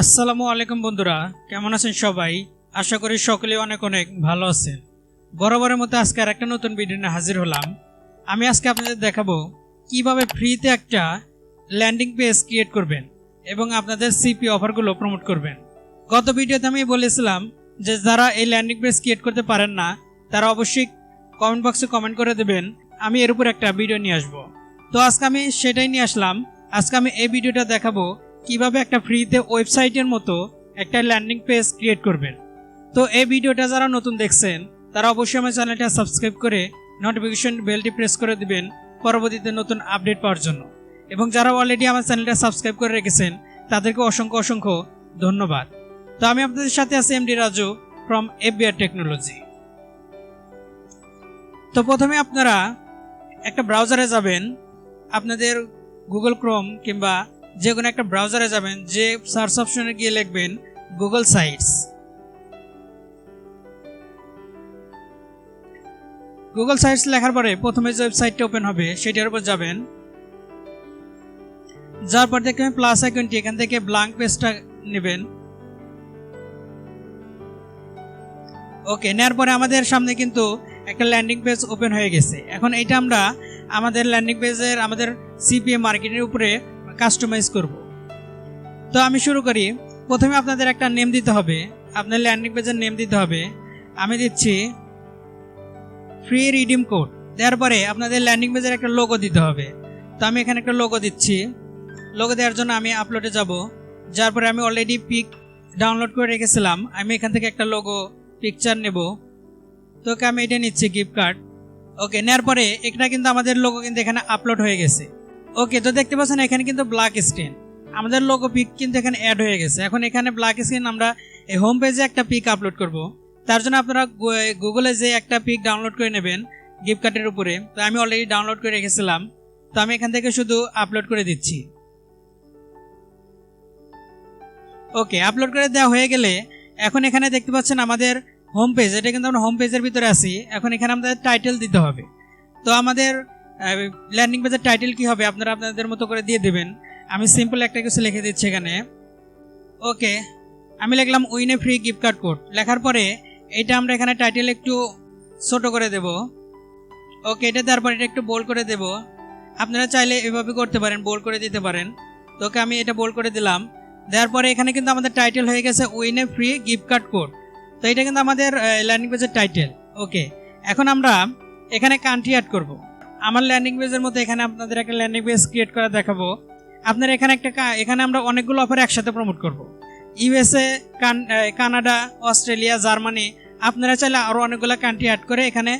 আসসালামু আলাইকুম বন্ধুরা, কেমন আছেন সবাই? আশা করি সকলেই অনেক অনেক ভালো আছেন। বরাবরের মতো আজকে আর একটা নতুন ভিডিও নিয়ে হাজির হলাম। আমি আজকে আপনাদের দেখাবো কিভাবে ফ্রিতে একটা ল্যান্ডিং পেজ ক্রিয়েট করবেন এবং আপনাদের সিপি অফারগুলো প্রমোট করবেন। গত ভিডিওতে আমি বলেছিলাম যে যারা এই ল্যান্ডিং পেজ ক্রিয়েট করতে পারেন না তারা অবশ্যই কমেন্ট বক্সে কমেন্ট করে দেবেন, আমি এর উপর একটা ভিডিও নিয়ে আসবো। তো আজকে আমি সেটাই নিয়ে আসলাম। আজকে আমি এই ভিডিওটা দেখাবো কিভাবে একটা ফ্রিতে ওয়েবসাইটের মতো একটা ল্যান্ডিং পেজ ক্রিয়েট করবেন। তো এই ভিডিওটা যারা নতুন দেখছেন তারা অবশ্যই আমার চ্যানেলটা সাবস্ক্রাইব করে নোটিফিকেশন বেলটি প্রেস করে দিবেন পরবর্তীতে নতুন আপডেট পাওয়ার জন্য। এবং যারা অলরেডি আমার চ্যানেলটা সাবস্ক্রাইব করে রেখেছেন তাদেরকে অসংখ্য অসংখ্য ধন্যবাদ। তো আমি আপনাদের সাথে আছি MD Raju from FBR technology. তো প্রথমে আপনারা একটা ব্রাউজারে যাবেন, আপনাদের গুগল ক্রোম কিংবা যে কোনো একটা ব্রাউজারে যাবেন, যে সার্চ অপশনে গিয়ে লিখবেন গুগল সাইটস। গুগল সাইটস লেখার পরে প্রথমে যে ওয়েবসাইটটা ওপেন হবে সেটার উপর যাবেন। যার পর দেখবেন প্লাস আইকনটি, এখান থেকে ব্ল্যাঙ্ক পেজটা নেবেন। ওকে, নেওয়ার পরে আমাদের সামনে কিন্তু একটা ল্যান্ডিং পেজ ওপেন হয়ে গেছে। এখন এটা আমরা আমাদের ল্যান্ডিং পেজের আমাদের সিপিএ মার্কেটের উপরে কাস্টমাইজ করব। তো আমি শুরু করি। প্রথমে আপনাদের একটা নেম দিতে হবে, আপনার ল্যান্ডিং পেজের নেম দিতে হবে। আমি দিচ্ছি ফ্রি রিডিম কোড। দেওয়ার পরে আপনাদের ল্যান্ডিং পেজের একটা লোগো দিতে হবে। তো আমি এখানে একটা লোগো দিচ্ছি। লোগো দেওয়ার জন্য আমি আপলোডে যাব। যার পরে আমি অলরেডি পিক ডাউনলোড করে রেখেছিলাম, আমি এখান থেকে একটা লোগো পিকচার নেব। তো আমি এটা নিচ্ছি গিফট কার্ড। ওকে, নেওয়ার পরে এটা কিন্তু আমাদের লোগো কিন্তু এখানে আপলোড হয়ে গেছে। ওকে, তো দেখতে পাচ্ছেন এখানে কিন্তু ব্ল্যাক স্ক্রিন, আমাদের লোগো পিক কিন্তু এখানে অ্যাড হয়ে গেছে। এখন এখানে ব্ল্যাক স্ক্রিন আমরা এই হোম পেজে একটা পিক আপলোড করব। তার জন্য আপনারা গুগলে যে একটা পিক ডাউনলোড করে নেবেন গিফট কার্ডের উপরে। তো আমি অলরেডি ডাউনলোড করে রেখেছিলাম, তো আমি এখান থেকে শুধু আপলোড করে দিচ্ছি। ওকে, আপলোড করে দেওয়া হয়ে গেলে এখন এখানে দেখতে পাচ্ছেন আমাদের হোম পেজ, এটা কিন্তু আমরা হোম পেজের ভিতরে আছি। এখন এখানে আমাদের টাইটেল দিতে হবে। তো আমাদের ল্যান্ডিং পেজের টাইটেল কি হবে আপনারা আপনাদের মতো করে দিয়ে দেবেন। আমি সিম্পল একটা কিছু লিখে দিচ্ছি এখানে। ওকে, আমি লিখলাম উইন এ ফ্রি গিফট কার্ড কোড। লেখার পরে এটা আমরা এখানে টাইটেল একটু ছোট করে দেব। ওকে, এটা দেওয়ার পরে এটা একটু বোল্ড করে দেব। আপনারা চাইলে এভাবে করতে পারেন, বোল্ড করে দিতে পারেন। তো ওকে, আমি এটা বোল্ড করে দিলাম। দেওয়ার পরে এখানে কিন্তু আমাদের টাইটেল হয়ে গেছে উইন এ ফ্রি গিফট কার্ড কোড। তো এটা কিন্তু আমাদের ল্যান্ডিং পেজের টাইটেল। ওকে, এখন আমরা এখানে কান্ট্রি অ্যাড করব। আমার ল্যান্ডিং পেজের মধ্যে এখানে আপনাদের একটা ল্যান্ডিং পেজ ক্রিয়েট করে দেখাবো। আপনার এখানে আমরা অনেকগুলো অফার একসাথে প্রমোট করব। ইউএসএ, কানাডা, অস্ট্রেলিয়া, জার্মানি, আপনারা চাইলে আরও অনেকগুলো কান্ট্রি অ্যাড করে এখানে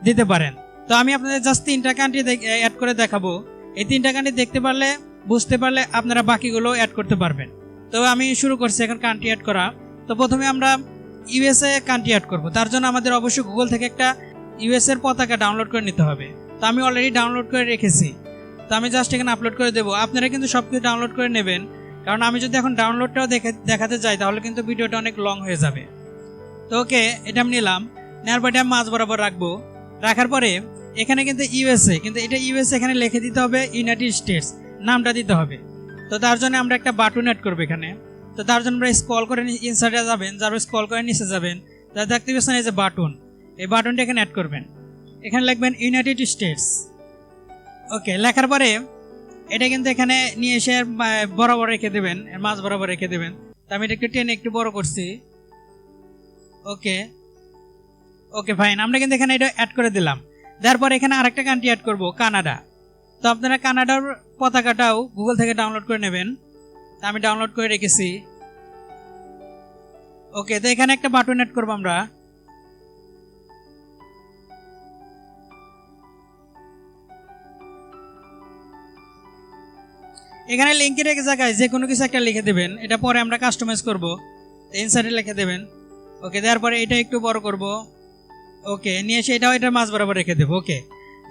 দিতে পারেন। তো আমি আপনাদের জাস্ট 3টা কান্ট্রি অ্যাড করে দেখাবো। এই 3টা কান্ট্রি দেখতে পারলে, বুঝতে পারলে আপনারা বাকিগুলো অ্যাড করতে পারবেন। তো আমি শুরু করছি এখন কান্ট্রি অ্যাড করা। তো প্রথমে আমরা ইউএসএ কান্ট্রি অ্যাড করব। তার জন্য আমাদের অবশ্যই গুগল থেকে একটা ইউএসএ এর পতাকা ডাউনলোড করে নিতে হবে। তো আমি অলরেডি ডাউনলোড করে রেখেছি। তো আমি জাস্ট এখানে আপলোড করে দেবো। আপনারা কিন্তু সব কিছু ডাউনলোড করে নেবেন, কারণ আমি যদি এখন ডাউনলোডটাও দেখাতে যাই তাহলে কিন্তু ভিডিওটা অনেক লং হয়ে যাবে। তো ওকে, এটা আমি নিলাম। নেওয়ার পরে আমি মাঝ বরাবর রাখবো। রাখার পরে এখানে কিন্তু ইউএসএ, কিন্তু এটা ইউএসএ এখানে লিখে দিতে হবে ইউনাইটেড স্টেটস, নামটা দিতে হবে। তো তার জন্য আমরা একটা বাটন অ্যাড করবো এখানে। তো তার জন্য আমরা স্ক্রল করে ইনসার্টে যাবেন, যারা স্ক্রল করে নিচে যাবেন, তা দেখতে পাচ্ছেন এই যে বাটন, এই বাটনটা এখানে অ্যাড করবেন। এখানে লিখবেন ইউনাইটেড স্টেটস। ওকে, লেখার পরে এটা কিন্তু এখানে নিয়ে এসে বরাবর রেখে দেবেন, মাঝ বরাবর রেখে দেবেন। তো আমি এটা একটু টেনে একটু বড় করছি। ওকে ওকে ফাইন, আমরা কিন্তু এখানে এটা অ্যাড করে দিলাম। তারপর এখানে আরেকটা কান্ট্রি অ্যাড করব, কানাডা। তো আপনারা কানাডার পতাকাটাও গুগল থেকে ডাউনলোড করে নেবেন। তা আমি ডাউনলোড করে রেখেছি। ওকে, তো এখানে একটা বাটন অ্যাড করবো আমরা। এখানে লিঙ্কের এক জায়গায় যে কোনো কিছু একটা লিখে দেবেন, এটা পরে আমরা কাস্টমাইজ করব। ইনসার্টে লিখে দেবেন। ওকে, দেওয়ার পরে এটা একটু বড় করব। ওকে, নিয়ে এসে এটাও এটা মাঝ বরাবর রেখে দেবো। ওকে,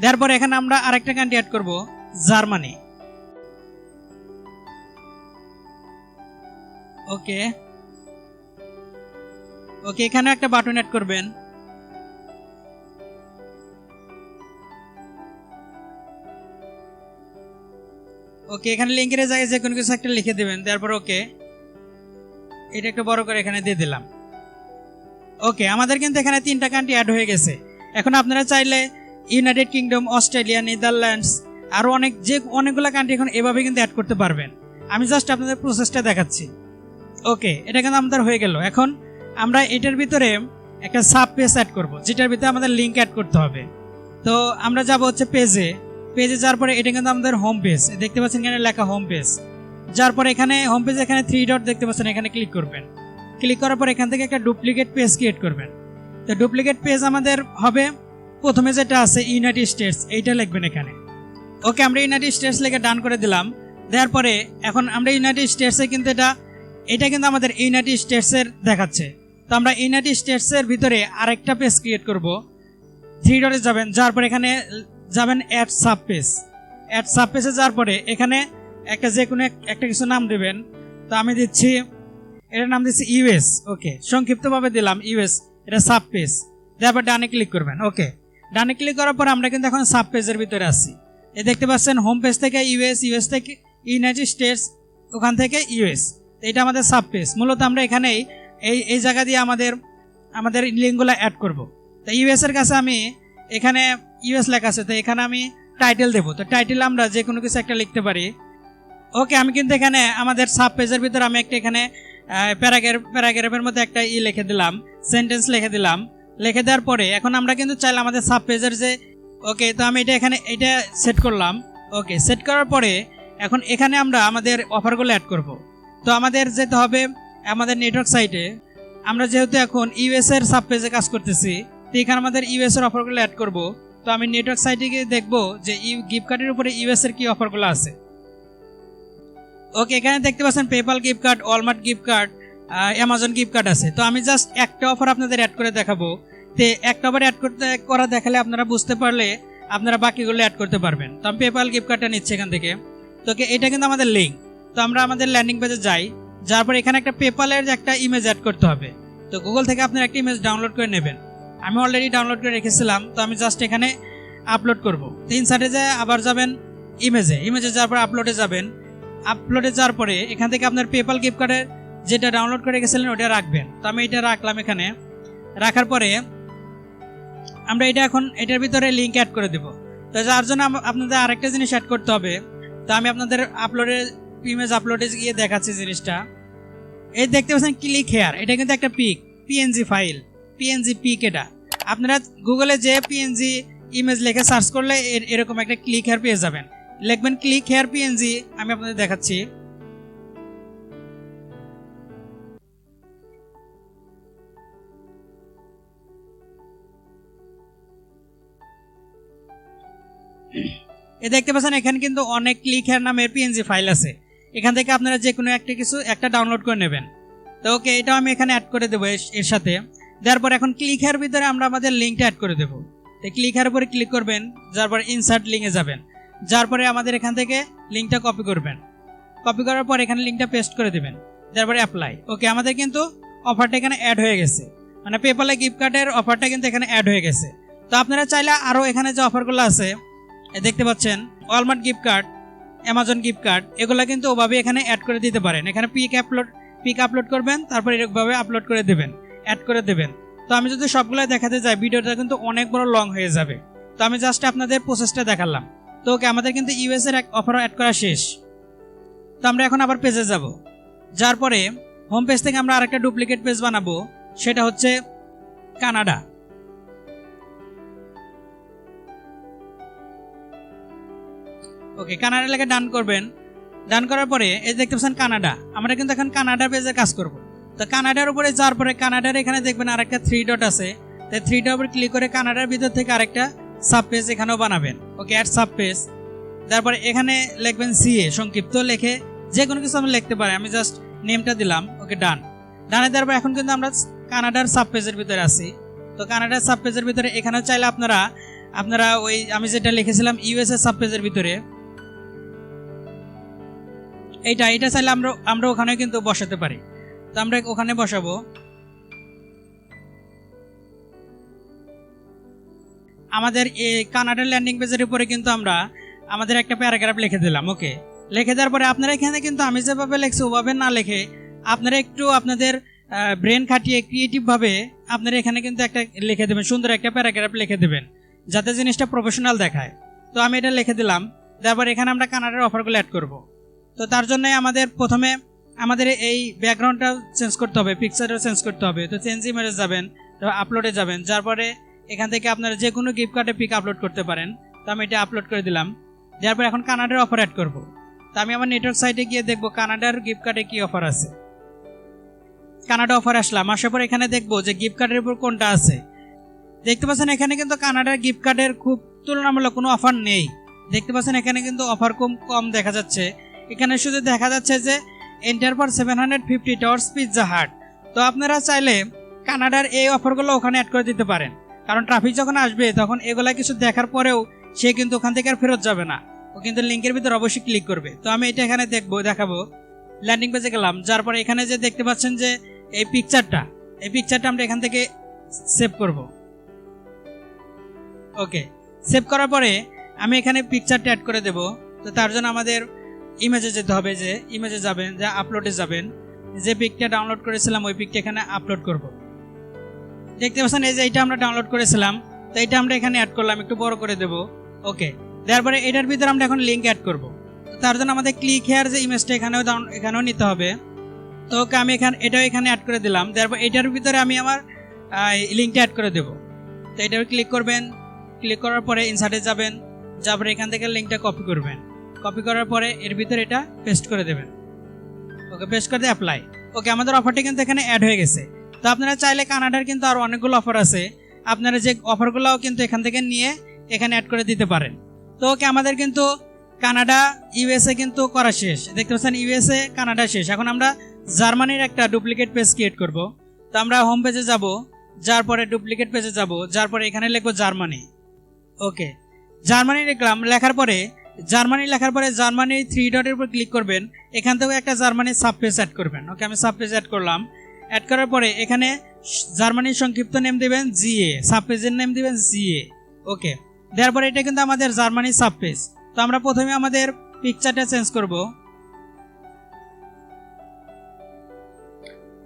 দেওয়ার পরে এখানে আমরা আরেকটা কান্ট্রি অ্যাড করব, জার্মানি। ওকে ওকে, এখানে একটা বাটন অ্যাড করবেন। ওকে, এখানে লিঙ্কের জায়গায় যে কোনো কিছু একটা লিখে দেবেন। তারপর ওকে, এটা একটু বড় করে এখানে দিয়ে দিলাম। ওকে, আমাদের কিন্তু এখানে 3টা কান্ট্রি অ্যাড হয়ে গেছে। এখন আপনারা চাইলে ইউনাইটেড কিংডম, অস্ট্রেলিয়া, নেদারল্যান্ডস আরও অনেকগুলো কান্ট্রি এখন এভাবে কিন্তু অ্যাড করতে পারবেন। আমি জাস্ট আপনাদের প্রসেসটা দেখাচ্ছি। ওকে, এটা কিন্তু আমাদের হয়ে গেল। এখন আমরা এটার ভিতরে একটা সাব পেজ অ্যাড করব, যেটার ভিতরে আমাদের লিঙ্ক অ্যাড করতে হবে। তো আমরা যাব হচ্ছে পেজে যাওয়ার পরে এটা কিন্তু আমাদের হোম পেজ, দেখতে পাচ্ছেন এখানে লেখা হোম পেজ। যার পরে এখানে হোম পেজে এখানে 3 ডট দেখতে পাচ্ছেন, এখানে ক্লিক করবেন। ক্লিক করার পর এখান থেকে একটা ডুপ্লিকেট পেজ ক্রিয়েট করবেন। তো ডুপ্লিকেট পেজ আমাদের হবে প্রথমে যেটা আছে ইউনাইটেড স্টেটস, এইটা লিখবেন এখানে। ওকে, আমরা ইউনাইটেড স্টেটস লিখে ডান করে দিলাম। দেওয়ার পরে এখন আমরা ইউনাইটেড স্টেটসে কিন্তু এটা কিন্তু আমাদের ইউনাইটেড স্টেটসের দেখাচ্ছে। তো আমরা ইউনাইটেড স্টেটসের ভিতরে আরেকটা পেজ ক্রিয়েট করব। 3 ডটে যাবেন, যার পরে এখানে যাবেন add sub page. Add sub পেজে যাওয়ার পরে এখানে একটা যে কোনো একটা কিছু নাম দেবেন। তো আমি দিচ্ছি, এটার নাম দিচ্ছি ইউএস। ওকে, সংক্ষিপ্তভাবে দিলাম ইউএস, এটা সাব পেজ। তারপর ডানে ক্লিক করবেন। ওকে, ডানে ক্লিক করার পর আমরা কিন্তু এখন সাব পেজের ভিতরে আছি। এই দেখতে পাচ্ছেন হোম পেজ থেকে ইউএস থেকে ইউনাইটেড স্টেটস, ওখান থেকে ইউএস। এটা আমাদের সাব পেজ। মূলত আমরা এখানেই এই জায়গা দিয়ে আমাদের লিঙ্কগুলো অ্যাড করব। তো ইউএস এর কাছে আমি এখানে ইউএস লেখা আছে, তো এখানে আমি টাইটেল দেবো। তো টাইটেল আমরা যে কোনো কিছু একটা লিখতে পারি। ওকে, আমি কিন্তু এখানে আমাদের সাব পেজের ভিতরে আমি একটা এখানে প্যারাগ্রাফের মধ্যে একটা লিখে দিলাম, সেন্টেন্স লিখে দিলাম। লিখে দেওয়ার পরে এখন আমরা কিন্তু চাইলে আমাদের সাব পেজের যে, ওকে, তো আমি এটা সেট করলাম। ওকে, সেট করার পরে এখন এখানে আমরা আমাদের অফারগুলো অ্যাড করব। তো আমাদের যেতে হবে আমাদের নেটওয়ার্ক সাইটে। আমরা যেহেতু এখন ইউএস এর সাব পেজে কাজ করতেছি, তো এখানে আমাদের ইউএস এর অফারগুলো অ্যাড করব। তো আমি নেটওয়ার্ক সাইটে গিয়ে দেখবো যে গিফট কার্ডের উপরে ইউএস এর কি অফারগুলো আছে। ওকে, এখানে দেখতে পাচ্ছেন PayPal gift card, Walmart gift card, Amazon gift card আছে। তো আমি জাস্ট একটা অফার আপনাদের অ্যাড করে দেখাবো। তো একটা অফার অ্যাড করা দেখালে আপনারা বুঝতে পারলে আপনারা বাকিগুলো অ্যাড করতে পারবেন। তো আমি পেপাল গিফট কার্ডটা নিচ্ছি এখান থেকে। তো এটা কিন্তু আমাদের লিঙ্ক। তো আমরা আমাদের ল্যান্ডিং পেজে যাই, যার পরে এখানে একটা পেপালের একটা ইমেজ অ্যাড করতে হবে। তো গুগল থেকে আপনারা একটা ইমেজ ডাউনলোড করে নেবেন। আমি অলরেডি ডাউনলোড করে রেখেছিলাম। তো আমি জাস্ট এখানে আপলোড করব। তো ইনসার্টে যায় আবার যাবেন ইমেজে যাওয়ার পর আপলোডে যাবেন। আপলোডে যাওয়ার পরে এখান থেকে আপনার পেপাল গিফট কার্ডের যেটা ডাউনলোড করে রেখেছিলেন ওটা রাখবেন। তো আমি এটা রাখলাম এখানে। রাখার পরে আমরা এখন এটার ভিতরে লিঙ্ক অ্যাড করে দেব। তো যার জন্য আপনাদের আরেকটা জিনিস অ্যাড করতে হবে। তো আমি আপনাদের ইমেজ আপলোডে গিয়ে দেখাচ্ছি জিনিসটা। এই দেখতে পাচ্ছেন ক্লিক হেয়ার, এটা কিন্তু একটা পিএনজি ফাইল, পিএনজি পিক। এটা আপনারা গুগলে যে পিএনজি ইমেজ লিখে সার্চ করলে এরকম একটা ক্লিক হেয়ার পেয়ে যাবেন। লিখবেন ক্লিক হেয়ার পিএনজি। আমি আপনাদের দেখাচ্ছি। দেখতে পাচ্ছেন এখানে কিন্তু অনেক ক্লিক হেয়ার নামের পিএনজি ফাইল আছে। এখান থেকে আপনারা যে কোনো একটা ডাউনলোড করে নেবেন। তো ওকে, এটাও আমি এখানে অ্যাড করে দেবো এর সাথে। দেওয়ার পর এখন ক্লিক হেয়ার ভিতরে আমরা আমাদের লিঙ্কটা অ্যাড করে দেবো। তো ক্লিক হেয়ার উপরে ক্লিক করবেন, যার পর ইনসার্ট লিঙ্কে যাবেন। যার পরে আমাদের এখান থেকে লিঙ্কটা কপি করবেন। কপি করার পর এখানে লিঙ্কটা পেস্ট করে দেবেন। তারপরে অ্যাপ্লাই। ওকে, আমাদের কিন্তু অফারটা এখানে অ্যাড হয়ে গেছে, মানে পেপালে গিফট কার্ডের অফারটা কিন্তু এখানে অ্যাড হয়ে গেছে। তো আপনারা চাইলে আরও এখানে যে অফারগুলো আছে দেখতে পাচ্ছেন, Walmart gift card, Amazon gift card, এগুলো কিন্তু ওভাবে এখানে অ্যাড করে দিতে পারেন। এখানে পিক আপলোড করবেন, তারপর এরকমভাবে আপলোড করে দেবেন, অ্যাড করে দেবেন। তো আমি যদি সবগুলো দেখাতে যাই ভিডিওটা কিন্তু অনেক বড় লং হয়ে যাবে। তো আমি জাস্ট আপনাদের প্রসেসটা দেখালাম। তো ওকে, আমাদের কিন্তু ইউএস এর অফার অ্যাড করা শেষ। তো আমরা এখন আবার পেজে যাব। যার পরে হোম পেজ থেকে আমরা আরেকটা ডুপ্লিকেট পেজ বানাবো, সেটা হচ্ছে কানাডা। ওকে, কানাডা লেখা ডান করবেন। ডান করার পরে এই দেখতে পাচ্ছেন কানাডা। আমরা কিন্তু এখন কানাডা পেজে কাজ করব। তো কানাডার উপরে যাওয়ার পরে কানাডার এখানে দেখবেন আরেকটা 3 ডট আছে। তো 3 ডট উপরে ক্লিক করে কানাডার ভিতর থেকে আরেকটা সাব পেজ এখানেও বানাবেন। ওকে, অ্যাড সাব পেজ। তারপরে এখানে লিখবেন সিএ, সংক্ষিপ্ত লিখে যে কোনো কিছু আমি লিখতে পারি। আমি জাস্ট নেমটা দিলাম। ওকে, ডানে দেওয়ার পর এখন কিন্তু আমরা কানাডার সাব পেজের ভিতরে আছি। তো কানাডার সাব পেজের ভিতরে এখানেও চাইলে আপনারা ওই আমি যেটা লিখেছিলাম ইউএসএ সাব পেজের ভিতরে এটা চাইলে আমরা ওখানে কিন্তু বসাতে পারি। তো আমরা ওখানে বসাবো। আমাদের এই কানাডার ল্যান্ডিং পেজের উপরে কিন্তু আমরা আমাদের একটা প্যারাগ্রাফ লিখে দিলাম। ওকে, লিখে দেওয়ার পরে আপনারা এখানে কিন্তু আমি যেভাবে লিখছি ওভাবে না লিখে আপনারা একটু আপনাদের ব্রেন খাটিয়ে ক্রিয়েটিভভাবে আপনারা এখানে কিন্তু একটা লিখে দেবেন, সুন্দর একটা প্যারাগ্রাফ লিখে দেবেন যাতে জিনিসটা প্রফেশনাল দেখায়। তো আমি এটা লিখে দিলাম। তারপর এখানে আমরা কানাডার অফারগুলো অ্যাড করব। তো তার জন্য আমাদের প্রথমে আমাদের এই ব্যাকগ্রাউন্ডটা চেঞ্জ করতে হবে, পিকচারটা চেঞ্জ করতে হবে। তো চেঞ্জ ইমেজে যাবেন, আপলোডে যাবেন, যার পরে এখান থেকে আপনারা যে কোনো গিফট কার্ডে পিক আপলোড করতে পারেন। তো আমি এটা আপলোড করে দিলাম। যার পরে এখন কানাডার অফার অ্যাড করব। তো আমি আমার নেটওয়ার্ক সাইটে গিয়ে দেখবো কানাডার গিফট কার্ডে কী অফার আছে। কানাডা অফার আসলাম, আসার পর এখানে দেখবো যে গিফট কার্ডের উপর কোনটা আছে। দেখতে পাচ্ছেন এখানে কিন্তু কানাডার গিফট কার্ডের খুব তুলনামূলক কোনো অফার নেই। দেখতে পাচ্ছেন এখানে কিন্তু অফার কম দেখা যাচ্ছে। এখানে শুধু দেখা যাচ্ছে যে এন্টার ফর 750 টর্স পিৎজা হাট। তো আপনারা চাইলে কানাডার এই অফারগুলো ওখানে অ্যাড করে দিতে পারেন, কারণ ট্রাফিক যখন আসবে তখন এগুলা কিছু দেখার পরেও সে কিন্তু ওখান থেকে আর ফেরত যাবে না, ও কিন্তু লিঙ্কের ভিতর অবশ্যই ক্লিক করবে। তো আমি এটা এখানে দেখাবো। ল্যান্ডিং পেজে গেলাম, যার পরে এখানে যে দেখতে পাচ্ছেন যে এই পিকচারটা আমরা এখান থেকে সেভ করব। ওকে, সেভ করার পরে আমি এখানে পিকচারটা অ্যাড করে দেব। তো তার জন্য আমাদের ইমেজে যেতে হবে, যে ইমেজে যাবেন, যে আপলোডে যাবেন, যে পিকটা ডাউনলোড করেছিলাম ওই পিকটা এখানে আপলোড করব। দেখতে পাচ্ছেন এই যে এইটা আমরা ডাউনলোড করেছিলাম, তো এটা আমরা এখানে অ্যাড করলাম, একটু বড় করে দেব। ওকে, তারপরে এটার ভিতরে আমরা এখন লিঙ্ক অ্যাড করব। তার জন্য আমাদের ক্লিক হেয়ার যে ইমেজটা এখানেও নিতে হবে। তো ওকে, আমি এটাও এখানে অ্যাড করে দিলাম। তারপর এটার ভিতরে আমি আমার লিঙ্কটা অ্যাড করে দেব। তো এটাও ক্লিক করবেন, ক্লিক করার পরে ইনসার্টে যাবেন, যারপর এখান থেকে লিঙ্কটা কপি করবেন। কপি করার পরে এর ভিতরে এটা পেস্ট করে দেবেন। ওকে, পেস্ট করে দিয়ে অ্যাপ্লাই। ওকে, আমাদের অফারটা কিন্তু এখানে অ্যাড হয়ে গেছে। তো আপনারা চাইলে কানাডার কিন্তু আরও অনেকগুলো অফার আছে, আপনারা যে অফারগুলোও কিন্তু এখান থেকে নিয়ে এখানে অ্যাড করে দিতে পারেন। তো ওকে, আমাদের কিন্তু কানাডা ইউএসএ কিন্তু করা শেষ। দেখতে পাচ্ছেন ইউএসএ কানাডা শেষ। এখন আমরা জার্মানির একটা ডুপ্লিকেট পেজ ক্রিয়েট করব। তো আমরা হোম পেজে যাব, যার পরে ডুপ্লিকেট পেজে যাব, যার পরে এখানে লিখবো জার্মানি। ওকে, জার্মানি লিখলাম। লেখার পরে জার্মানি 3 ডটের উপর ক্লিক করবেন। এখান থেকে একটা জার্মানির সাব পেজ অ্যাড করবেন। ওকে, আমি সাব পেজ অ্যাড করলাম। অ্যাড করার পরে এখানে জার্মানির সংক্ষিপ্ত নেম দিবেন জিএ, সাব পেজের নেম দিবেন জিএ। ওকে, দেওয়ার পরে এটা কিন্তু আমাদের জার্মানির সাব পেজ। তো আমরা প্রথমে আমাদের পিকচারটা চেঞ্জ করব।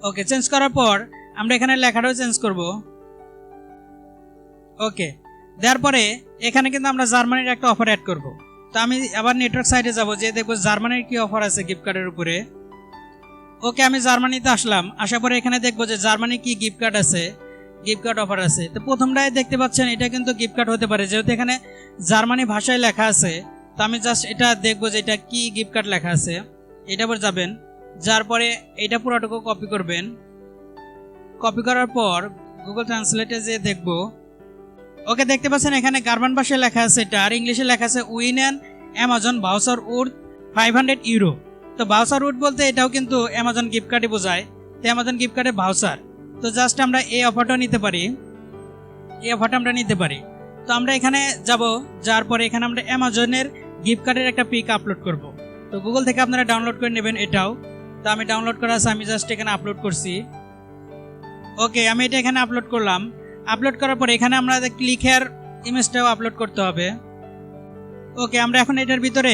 ওকে, চেঞ্জ করার পর আমরা এখানে লেখাটাও চেঞ্জ করব। ওকে, দেওয়ার পরে এখানে কিন্তু আমরা জার্মানির একটা অফার অ্যাড করব। তো আমি আবার নেটওয়ার্ক সাইটে যাব, যে দেখবো জার্মানির কি অফার আছে গিফট কার্ডের উপরে। ওকে, আমি জার্মানিতে আসলাম। আসার পরে এখানে দেখবো যে জার্মানি কি গিফট কার্ড আছে, গিফট কার্ড অফার আছে। তো প্রথমটায় দেখতে পাচ্ছেন এটা কিন্তু গিফট কার্ড হতে পারে, যেহেতু এখানে জার্মানি ভাষায় লেখা আছে। তো আমি জাস্ট এটা দেখবো যে এটা কি গিফট কার্ড লেখা আছে। এটা পর যাবেন, যার পরে এটা পুরোটুকু কপি করবেন। কপি করার পর গুগল ট্রান্সলেটে যে দেখবো। ওকে, দেখতে পাচ্ছেন এখানে জার্মান ভাষায় লেখা আছে এটা, আর ইংলিশে লেখা আছে win an Amazon voucher would 500 euro. তো ভাউচার উড বলতে এটাও কিন্তু অ্যামাজন গিফট কার্ডই বোঝায়। তো অ্যামাজন গিফট কার্ডে ভাউচার। তো জাস্ট আমরা এই অফারটা নিতে পারি, তো আমরা এখানে যাব, যার পরে এখানে আমরা অ্যামাজনের গিফট কার্ডের একটা পিক আপলোড করব। তো গুগল থেকে আপনারা ডাউনলোড করে নেবেন এটাও। তো আমি ডাউনলোড করা আছে, আমি জাস্ট এখানে আপলোড করছি। ওকে, আমি এটা এখানে আপলোড করলাম। আপলোড করার পরে এখানে আমরা ক্লিক হেয়ার ইমেজটাও আপলোড করতে হবে। ওকে, আমরা এখন এটার ভিতরে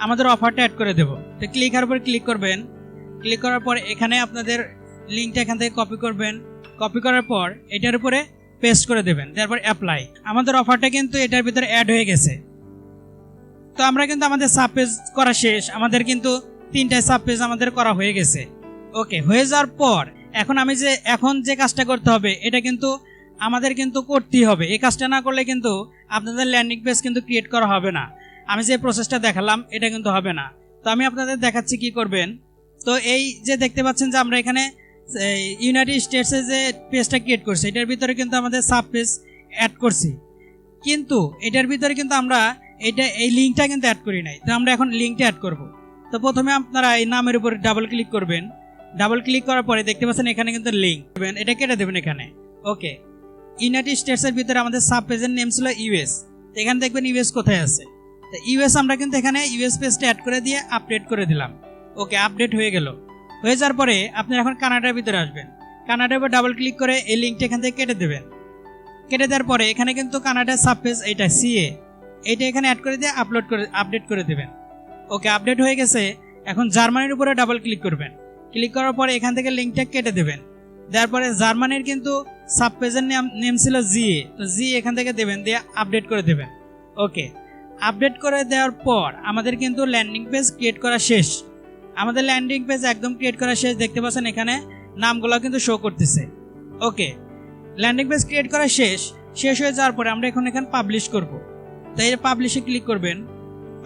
আমাদের অফারটা অ্যাড করে দেব। তো ক্লিক হেয়ার উপরে ক্লিক করবেন। ক্লিক করার পর এখানে আপনাদের লিঙ্কটা এখান থেকে কপি করবেন। কপি করার পর এটার উপরে পেস্ট করে দেবেন, তারপর অ্যাপ্লাই। আমাদের অফারটা কিন্তু এটার ভিতরে অ্যাড হয়ে গেছে। তো আমরা কিন্তু আমাদের সাব পেজ করা শেষ, আমাদের কিন্তু 3টা সাব পেজ আমাদের করা হয়ে গেছে। ওকে, হয়ে যাওয়ার পর এখন যে কাজটা করতে হবে এটা কিন্তু আমাদের কিন্তু করতেই হবে। এই কাজটা না করলে কিন্তু আপনাদের ল্যান্ডিং পেজ কিন্তু ক্রিয়েট করা হবে না। আমি যে প্রসেসটা দেখালাম এটা কিন্তু হবে না। তো আমি আপনাদের দেখাচ্ছি কি করবেন। তো এই যে দেখতে পাচ্ছেন যে আমরা এখানে ইউনাইটেড স্টেটসে যে পেজটা ক্রিয়েট করছি, এটার ভিতরে কিন্তু আমাদের সাব পেজ অ্যাড করছি, কিন্তু এটার ভিতরে কিন্তু আমরা এই লিঙ্কটা কিন্তু অ্যাড করি নাই। তো আমরা এখন লিঙ্কটা অ্যাড করব। তো প্রথমে আপনারা এই নামের উপরে ডাবল ক্লিক করবেন। ডাবল ক্লিক করার পরে দেখতে পাচ্ছেন এখানে কিন্তু লিঙ্ক দেবেন, এটা কেটে দেবেন এখানে। ওকে, ইউনাইটেড স্টেটসের ভিতরে আমাদের সাব পেজের নেম ছিল ইউএস। এখানে দেখবেন ইউএস কোথায় আছে। তো ইউএস আমরা কিন্তু এখানে ইউএস পেজটা অ্যাড করে দিয়ে আপডেট করে দিলাম। ওকে, আপডেট হয়ে গেল। হয়ে যাওয়ার পরে আপনি এখন কানাডার ভিতরে আসবেন। কানাডার উপর ডাবল ক্লিক করে এই লিঙ্কটা এখান থেকে কেটে দেবেন। কেটে দেওয়ার পরে এখানে কিন্তু কানাডার সাব পেজ এইটা সিএ, এইটা এখানে অ্যাড করে দিয়ে আপডেট করে দেবেন। ওকে, আপডেট হয়ে গেছে। এখন জার্মানির উপরে ডাবল ক্লিক করবেন। ক্লিক করার পরে এখান থেকে লিঙ্কটা কেটে দেবেন। দেওয়ার পরে জার্মানির কিন্তু সাব পেজের নেম ছিল জিএ, তো জি এখান থেকে দেবেন, দিয়ে আপডেট করে দেবেন। ওকে, আপডেট করে দেওয়ার পর আমাদের কিন্তু ল্যান্ডিং পেজ ক্রিয়েট করা শেষ। আমাদের ল্যান্ডিং পেজ একদম ক্রিয়েট করা শেষ, দেখতে পাচ্ছেন এখানে নামগুলো কিন্তু শো করতেছে। ওকে, ল্যান্ডিং পেজ ক্রিয়েট করা শেষ হয়ে যাওয়ার পরে আমরা এখানে পাবলিশ করব। তাই পাবলিশে ক্লিক করবেন।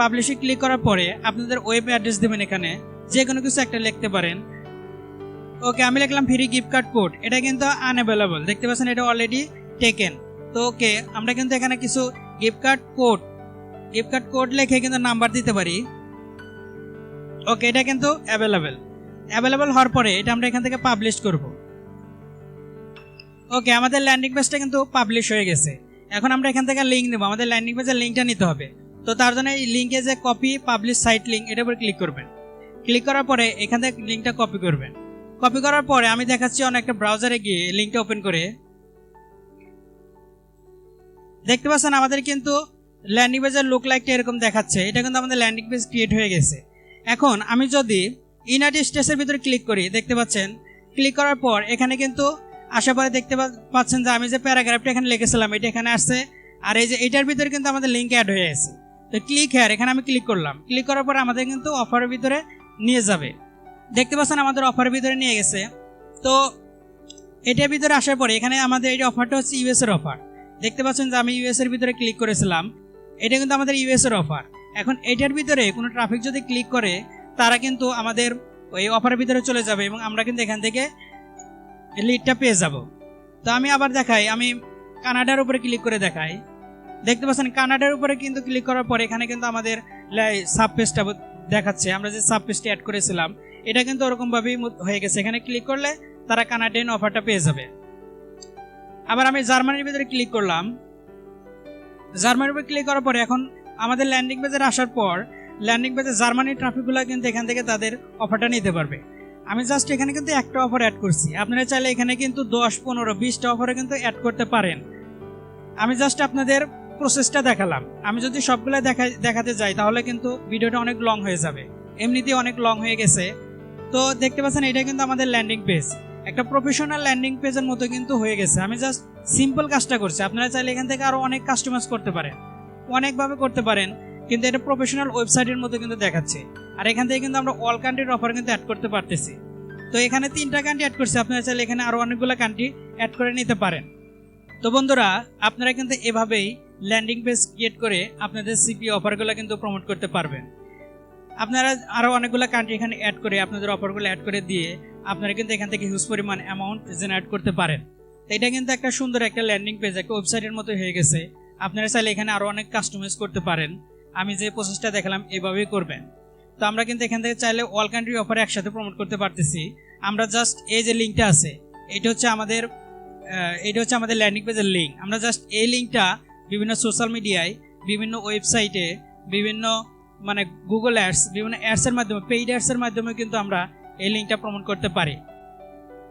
পাবলিশে ক্লিক করার পরে আপনাদের ওয়েব অ্যাড্রেস দেবেন, এখানে যে কোনো কিছু একটা লিখতে পারেন। ওকে, আমি লিখলাম ফ্রি গিফট কার্ড কোড, এটা কিন্তু আনঅ্যাভেলেবল, দেখতে পাচ্ছেন এটা অলরেডি টেকেন। তো ওকে, আমরা কিন্তু এখানে কিছু গিফট কার্ড কোড লিখে কিন্তু নাম্বার দিতে পারি। ওকে, এটা কিন্তু অ্যাভেলেবেল হওয়ার পরে এটা আমরা এখান থেকে পাবলিশ করব। ওকে, আমাদের ল্যান্ডিং পেজটা কিন্তু পাবলিশ হয়ে গেছে। এখন আমরা এখান থেকে লিঙ্ক নেব, আমাদের ল্যান্ডিং পেজের লিঙ্কটা নিতে হবে। তো তার জন্য এই লিঙ্কে যে কপি পাবলিশ সাইট লিঙ্ক, এটার উপর ক্লিক করবেন। ক্লিক করার পরে এখান থেকে লিঙ্কটা কপি করবেন। কপি করার পরে আমি দেখাচ্ছি অনেকটা ব্রাউজারে গিয়ে লিঙ্কটা ওপেন করে দেখতে পাচ্ছেন আমাদের কিন্তু ল্যান্ডিং পেজের লুক লাইকটা এরকম দেখাচ্ছে। এটা কিন্তু আমাদের ল্যান্ডিং পেজ ক্রিয়েট হয়ে গেছে। এখন আমি যদি ইউনাইটেড স্টেটসের ভিতরে ক্লিক করি, দেখতে পাচ্ছেন ক্লিক করার পর এখানে কিন্তু আসার পরে দেখতে পাচ্ছেন যে আমি যে প্যারাগ্রাফটা এখানে লিখেছিলাম এটা এখানে আসছে, আর এই যে এটার ভিতরে কিন্তু আমাদের লিঙ্ক অ্যাড হয়ে গেছে। তো ক্লিক হেয়ার, এখানে আমি ক্লিক করলাম। ক্লিক করার পর আমাদের কিন্তু অফারের ভিতরে নিয়ে যাবে, দেখতে পাচ্ছেন আমাদের অফারের ভিতরে নিয়ে গেছে। তো এটার ভিতরে আসার পরে এখানে আমাদের এই অফারটা হচ্ছে ইউএস এর অফার, দেখতে পাচ্ছেন যে আমি ইউএস এর ভিতরে ক্লিক করেছিলাম, এটা কিন্তু আমাদের ইউএস এর অফার। এখন এটার ভিতরে কোনো ট্রাফিক যদি ক্লিক করে তারা কিন্তু আমাদের ওই অফারের ভিতরে চলে যাবে এবং আমরা কিন্তু এখান থেকে লিডটা পেয়ে যাব। তো আমি আবার দেখাই, আমি কানাডার উপরে ক্লিক করে দেখাই, দেখতে পাচ্ছেন কানাডার উপরে কিন্তু ক্লিক করার পরে এখানে কিন্তু আমাদের সাব পেজটা দেখাচ্ছে। আমরা যে সাব পেজটি অ্যাড করেছিলাম এটা কিন্তু ওরকমভাবেই হয়ে গেছে। এখানে ক্লিক করলে তারা কানাডিয়ান অফারটা পেয়ে যাবে। আবার আমি জার্মানির ভিতরে ক্লিক করলাম। জার্মানির উপরে ক্লিক করার পরে এখন আমাদের ল্যান্ডিং পেজে আসার পর ল্যান্ডিং পেজে জার্মানির ট্রাফিকগুলো কিন্তু এখান থেকে তাদের অফারটা নিতে পারবে। আমি জাস্ট এখানে কিন্তু একটা অফার অ্যাড করছি, আপনারা চাইলে এখানে কিন্তু 10, 15, 20টা অফারে কিন্তু অ্যাড করতে পারেন। আমি জাস্ট আপনাদের প্রসেসটা দেখালাম। আমি যদি সবগুলো দেখাতে যাই তাহলে কিন্তু ভিডিওটা অনেক লং হয়ে যাবে, এমনিতেই অনেক লং হয়ে গেছে। তো দেখতে পাচ্ছেন এটা কিন্তু আমাদের ল্যান্ডিং পেজ, একটা প্রফেশনাল ল্যান্ডিং পেজের মতো কিন্তু হয়ে গেছে। আমি জাস্ট সিম্পল কাজটা করছি, আপনারা চাইলে এখান থেকে আরো অনেক কাস্টমাইজ করতে পারেন, অনেকভাবে করতে পারেন, কিন্তু এটা প্রফেশনাল ওয়েবসাইটের মতো কিন্তু দেখাচ্ছে। আর এখান থেকে কিন্তু আমরা অল কান্ট্রির অফার কিন্তু অ্যাড করতে পারতেছি। তো এখানে 3টা কান্ট্রি অ্যাড করছি, আপনারা চাইলে এখানে আরো অনেকগুলো কান্ট্রি অ্যাড করে নিতে পারেন। তো বন্ধুরা, আপনারা কিন্তু এভাবেই ল্যান্ডিং পেজ ক্রিয়েট করে আপনাদের সিপিএ অফারগুলো কিন্তু প্রমোট করতে পারবেন। আপনারা আরো অনেকগুলো কান্ট্রি এখানে অ্যাড করে আপনাদের অফারগুলো অ্যাড করে দিয়ে আপনারা কিন্তু এখান থেকে হিউজ পরিমাণ অ্যামাউন্ট জেনারেট করতে পারেন। তো এটা কিন্তু একটা সুন্দর একটা ল্যান্ডিং পেজ, একটা ওয়েবসাইটের মতো হয়ে গেছে। আপনারা চাইলে এখানে আরো অনেক কাস্টমাইজ করতে পারেন। আমি যে প্রসেসটা দেখালাম এভাবেই করবেন। তো আমরা কিন্তু এখান থেকে চাইলে অল কান্ট্রি অফার একসাথে প্রমোট করতে পারতেছি। আমরা জাস্ট এই যে লিঙ্কটা আছে এটা হচ্ছে আমাদের ল্যান্ডিং পেজের লিঙ্ক। আমরা জাস্ট এই লিঙ্কটা বিভিন্ন সোশ্যাল মিডিয়ায়, বিভিন্ন ওয়েবসাইটে, বিভিন্ন মানে গুগল অ্যাডস, বিভিন্ন অ্যাডসের মাধ্যমে, পেইড অ্যাডসের মাধ্যমে কিন্তু আমরা এই লিঙ্কটা প্রমোট করতে পারি।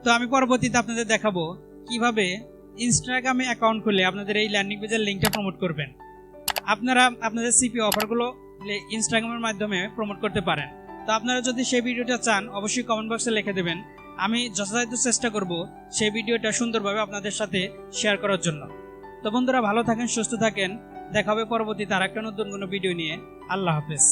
তো আমি পরবর্তীতে আপনাদের দেখাবো কিভাবে ইনস্টাগ্রামে অ্যাকাউন্ট খুলে আপনাদের এই ল্যান্ডিং পেজের লিঙ্কটা প্রমোট করবেন। আপনারা আপনাদের সিপি অফারগুলো ইনস্টাগ্রামের মাধ্যমে প্রমোট করতে পারেন। তো আপনারা যদি সেই ভিডিওটা চান অবশ্যই কমেন্ট বক্সে লিখে দেবেন, আমি যথাযথ চেষ্টা করব সেই ভিডিওটা সুন্দরভাবে আপনাদের সাথে শেয়ার করার জন্য। তো বন্ধুরা, ভালো থাকেন, সুস্থ থাকেন, দেখা হবে পরবর্তীতে আরেকটা নতুন কোনো ভিডিও নিয়ে। আল্লাহ হাফেজ।